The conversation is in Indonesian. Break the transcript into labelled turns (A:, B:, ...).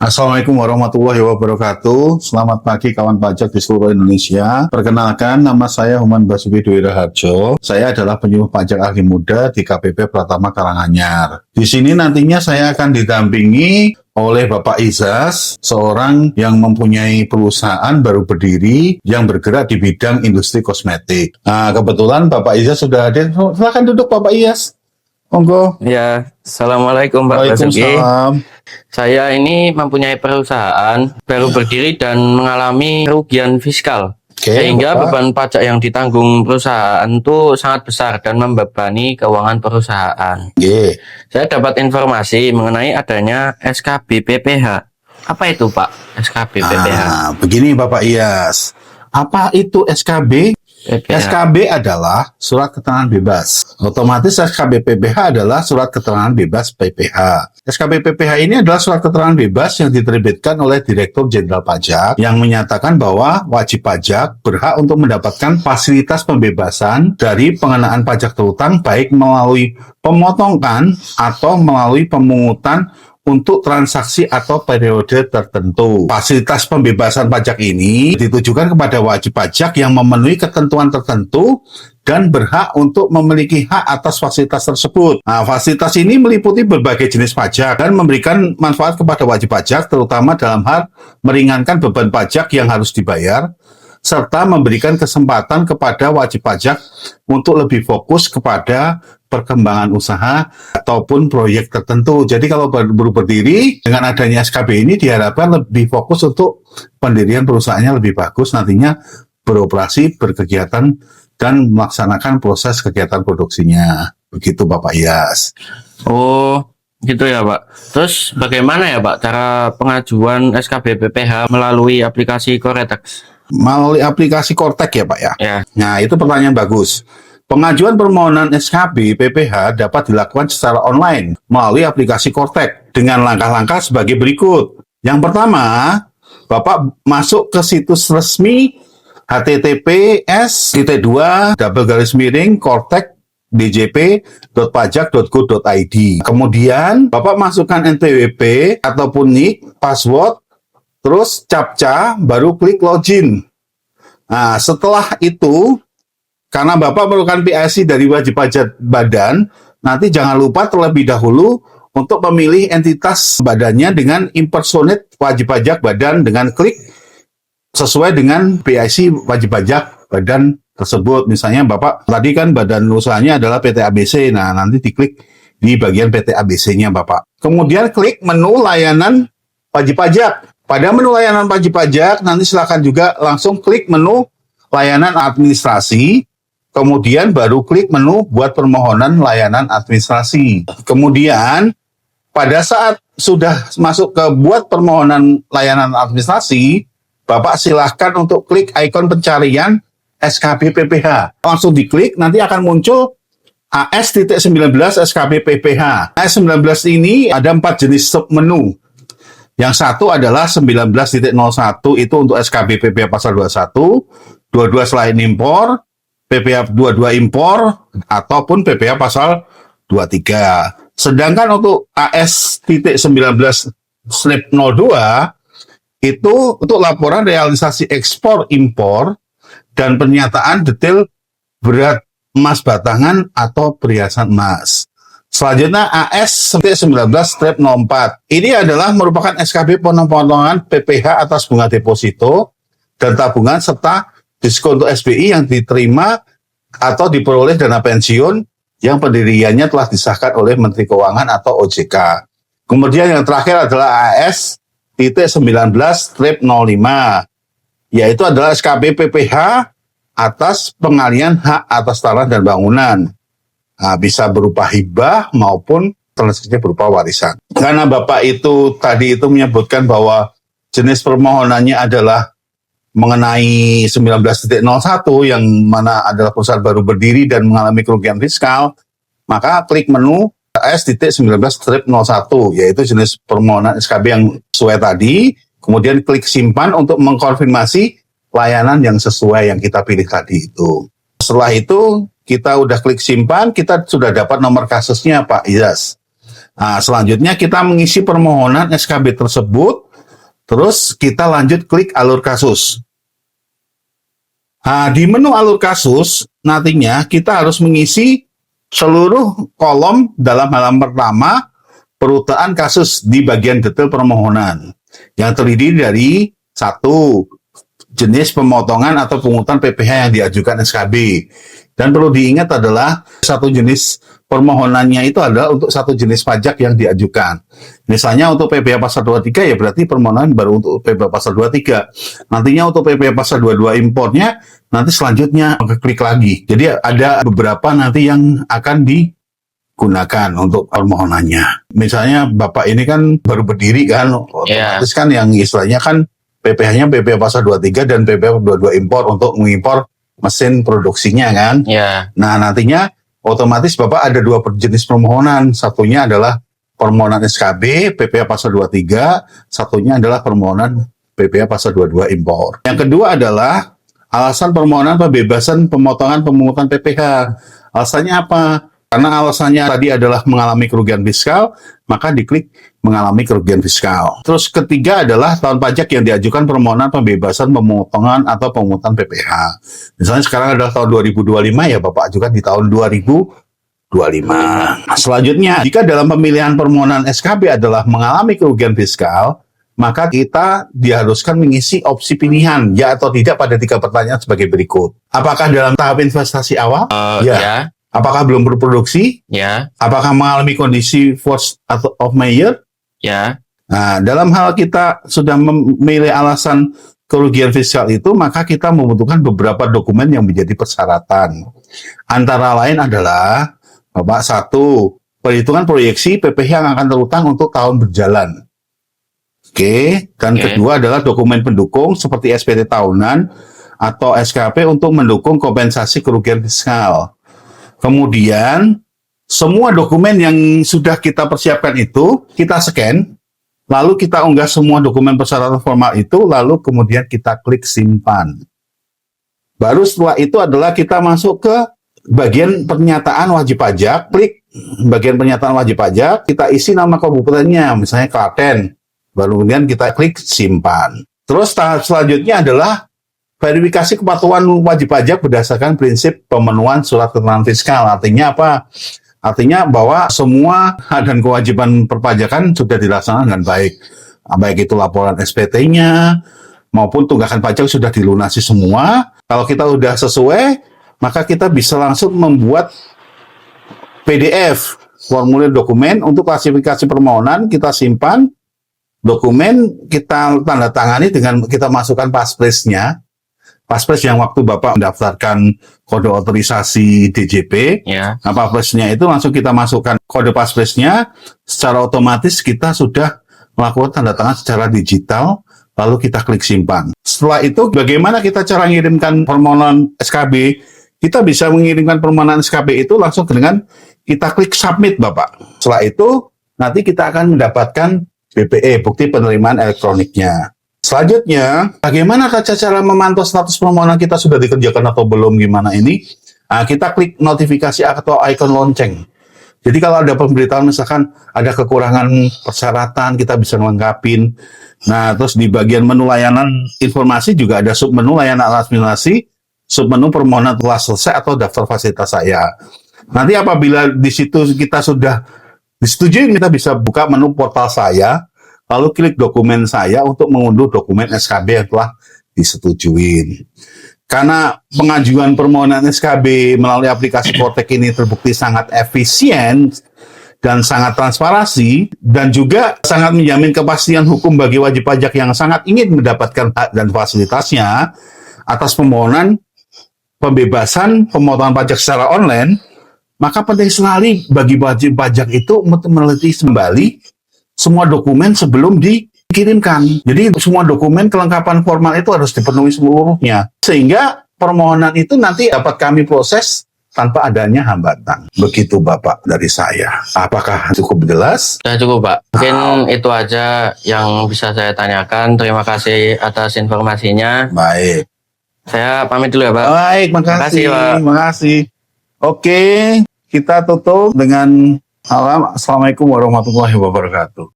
A: Assalamualaikum warahmatullahi wabarakatuh. Selamat pagi kawan pajak di seluruh Indonesia. Perkenalkan, nama saya Human Basuki Dwi Raharjo. Saya adalah penyuluh pajak ahli muda di KPP Pratama Karanganyar. Di sini nantinya saya akan didampingi oleh Bapak Izas, seorang yang mempunyai perusahaan baru berdiri yang bergerak di bidang industri kosmetik. Nah, kebetulan Bapak Izas sudah hadir. Silakan duduk Bapak Izas. Monggo.
B: Ya, Assalamualaikum Pak Basuki.
A: Waalaikumsalam.
B: Saya ini mempunyai perusahaan baru berdiri dan mengalami kerugian fiskal. Sehingga
A: Bapak.
B: beban pajak yang ditanggung perusahaan itu sangat besar dan membebani keuangan perusahaan. Saya dapat informasi mengenai adanya SKB PPH. Apa itu Pak, SKB PPH?
A: Begini Bapak Iyas, apa itu SKB?
B: PPH.
A: SKB adalah surat keterangan bebas. Otomatis SKB PPH adalah surat keterangan bebas PPH. SKB PPH ini adalah surat keterangan bebas yang diterbitkan oleh Direktur Jenderal Pajak yang menyatakan bahwa wajib pajak berhak untuk mendapatkan fasilitas pembebasan dari pengenaan pajak terutang baik melalui pemotongan atau melalui pemungutan untuk transaksi atau periode tertentu. Fasilitas pembebasan pajak ini ditujukan kepada wajib pajak yang memenuhi ketentuan tertentu dan berhak untuk memiliki hak atas fasilitas tersebut. Nah, fasilitas ini meliputi berbagai jenis pajak dan memberikan manfaat kepada wajib pajak, terutama dalam hal meringankan beban pajak yang harus dibayar, serta memberikan kesempatan kepada wajib pajak untuk lebih fokus kepada perkembangan usaha ataupun proyek tertentu. Jadi kalau baru berdiri, dengan adanya SKB ini diharapkan lebih fokus untuk pendirian perusahaannya lebih bagus, nantinya beroperasi, berkegiatan, dan melaksanakan proses kegiatan produksinya. Begitu Bapak Iyas.
B: Oh, gitu ya Pak. Terus bagaimana ya Pak cara pengajuan SKB PPH melalui aplikasi Koretex?
A: Melalui aplikasi Kortek ya Pak ya?
B: Ya.
A: Nah, itu pertanyaan bagus. Pengajuan permohonan SKB PPH dapat dilakukan secara online melalui aplikasi Kortek dengan langkah-langkah sebagai berikut. Yang pertama, Bapak masuk ke situs resmi https://kortek.djp.pajak.go.id. Kemudian Bapak masukkan NPWP ataupun NIK, password, terus CAPTCA, baru klik login. Nah, setelah itu, karena Bapak memerlukan PIC dari wajib pajak badan, nanti jangan lupa terlebih dahulu untuk memilih entitas badannya dengan impersonate wajib pajak badan dengan klik sesuai dengan PIC wajib pajak badan tersebut. Misalnya Bapak tadi kan badan usahanya adalah PT ABC, nah nanti diklik di bagian PT ABC-nya Bapak. Kemudian klik menu layanan wajib pajak. Pada menu layanan wajib pajak, nanti silakan juga langsung klik menu layanan administrasi, kemudian baru klik menu buat permohonan layanan administrasi. Kemudian, pada saat sudah masuk ke buat permohonan layanan administrasi, Bapak silahkan untuk klik ikon pencarian SKB PPH. Langsung diklik, nanti akan muncul AS-19 SKB PPH. AS-19 ini ada 4 jenis submenu. Yang satu adalah 19.01 itu untuk SKB PPH pasal 21, 22 selain impor, PPH 22 impor, ataupun PPH pasal 23. Sedangkan untuk AS-19/02 itu untuk laporan realisasi ekspor impor dan pernyataan detail berat emas batangan atau perhiasan emas. Selanjutnya AS-19/04. Ini adalah merupakan SKB pemotongan PPH atas bunga deposito dan tabungan serta diskon untuk SBI yang diterima atau diperoleh dana pensiun yang pendiriannya telah disahkan oleh Menteri Keuangan atau OJK. Kemudian yang terakhir adalah AS-19/05, yaitu adalah SKB PPH atas pengalihan hak atas tanah dan bangunan. Nah, bisa berupa hibah maupun transaksi berupa warisan. Karena Bapak itu tadi itu menyebutkan bahwa jenis permohonannya adalah mengenai 19.01 yang mana adalah perusahaan baru berdiri dan mengalami kerugian fiskal, maka klik menu S-19/01, yaitu jenis permohonan SKB yang sesuai tadi, kemudian klik simpan untuk mengkonfirmasi layanan yang sesuai yang kita pilih tadi itu. Setelah itu, kita udah klik simpan, kita sudah dapat nomor kasusnya Pak Izas. Nah, selanjutnya kita mengisi permohonan SKB tersebut Terus kita lanjut klik alur kasus. Nah, di menu alur kasus, nantinya kita harus mengisi seluruh kolom dalam halaman pertama perutaan kasus di bagian detail permohonan yang terdiri dari satu, jenis pemotongan atau pungutan PPh yang diajukan SKB. Dan perlu diingat adalah satu jenis permohonannya itu adalah untuk satu jenis pajak yang diajukan. Misalnya untuk PPh pasal 23 ya berarti permohonan baru untuk PPh pasal 23. Nantinya untuk PPh pasal 22 impornya nanti selanjutnya klik lagi. Jadi ada beberapa nanti yang akan digunakan untuk permohonannya. Misalnya Bapak ini kan baru berdiri kan, otomatis kan yang istilahnya kan PPh-nya PPh pasal 23 dan PPh 22 impor untuk mengimpor mesin produksinya kan. Nah, nantinya otomatis Bapak ada dua jenis permohonan. Satunya adalah permohonan SKB PPh pasal 23, satunya adalah permohonan PPh pasal 22 impor. Yang kedua adalah alasan permohonan pembebasan pemotongan pemungutan PPh. Alasannya apa? Karena alasannya tadi adalah mengalami kerugian fiskal, maka diklik mengalami kerugian fiskal. Terus ketiga adalah tahun pajak yang diajukan permohonan pembebasan pemotongan atau pemungutan PPh. Misalnya sekarang adalah tahun 2025 ya Bapak ajukan di tahun 2025. Selanjutnya, jika dalam pemilihan permohonan SKB adalah mengalami kerugian fiskal, maka kita diharuskan mengisi opsi pilihan ya atau tidak pada 3 pertanyaan sebagai berikut. Apakah dalam tahap investasi awal? Ya. Apakah belum berproduksi?
B: Ya.
A: Apakah mengalami kondisi force of majeure?
B: Ya.
A: Nah, dalam hal kita sudah memilih alasan kerugian fiskal itu, maka kita membutuhkan beberapa dokumen yang menjadi persyaratan. Antara lain adalah, Bapak, satu, perhitungan proyeksi PPh yang akan terutang untuk tahun berjalan. Dan kedua adalah dokumen pendukung seperti SPT tahunan atau SKP untuk mendukung kompensasi kerugian fiskal. Kemudian, semua dokumen yang sudah kita persiapkan itu, kita scan, lalu kita unggah semua dokumen persyaratan formal itu, lalu kemudian kita klik simpan. Baru setelah itu adalah kita masuk ke bagian pernyataan wajib pajak, klik bagian pernyataan wajib pajak, kita isi nama kabupatennya, misalnya Klaten, baru kemudian kita klik simpan. Terus tahap selanjutnya adalah verifikasi kepatuhan wajib pajak berdasarkan prinsip pemenuhan surat keterangan fiskal. Artinya apa? Artinya bahwa semua hak dan kewajiban perpajakan sudah dilaksanakan dengan baik. Baik itu laporan SPT-nya maupun tunggakan pajak sudah dilunasi semua. Kalau kita sudah sesuai, maka kita bisa langsung membuat PDF, formulir dokumen untuk klasifikasi permohonan, kita simpan, dokumen kita tanda tangani dengan kita masukkan paspres-nya. Paspres yang waktu Bapak mendaftarkan kode otorisasi DJP, nah paspresnya itu langsung kita masukkan kode paspresnya, secara otomatis kita sudah melakukan tanda tangan secara digital, lalu kita klik simpan. Setelah itu, bagaimana kita cara mengirimkan permohonan SKB? Kita bisa mengirimkan permohonan SKB itu langsung dengan kita klik submit, Bapak. Setelah itu, nanti kita akan mendapatkan BPE, bukti penerimaan elektroniknya. Selanjutnya, bagaimana cara memantau status permohonan kita sudah dikerjakan atau belum, gimana ini? Nah, kita klik notifikasi atau icon lonceng. Jadi kalau ada pemberitahuan misalkan ada kekurangan persyaratan, kita bisa melengkapin. Nah, terus di bagian menu layanan informasi juga ada submenu layanan administrasi, submenu permohonan telah selesai atau daftar fasilitas saya. Nanti apabila di situ kita sudah disetujui, kita bisa buka menu portal saya, lalu klik dokumen saya untuk mengunduh dokumen SKB yang telah disetujui. Karena pengajuan permohonan SKB melalui aplikasi Kortek ini terbukti sangat efisien dan sangat transparansi, dan juga sangat menjamin kepastian hukum bagi wajib pajak yang sangat ingin mendapatkan hak dan fasilitasnya atas permohonan pembebasan pemotongan pajak secara online, maka penting sekali bagi wajib pajak itu meneliti kembali semua dokumen sebelum dikirimkan. Jadi semua dokumen kelengkapan formal itu harus dipenuhi seluruhnya. Sehingga permohonan itu nanti dapat kami proses tanpa adanya hambatan. Begitu Bapak dari saya. Apakah cukup jelas?
B: Sudah cukup Pak. Mungkin itu aja yang bisa saya tanyakan. Terima kasih atas informasinya.
A: Baik.
B: Saya pamit dulu ya Pak.
A: Baik, makasih Pak. Makasih. Oke, kita tutup dengan Assalamualaikum warahmatullahi wabarakatuh.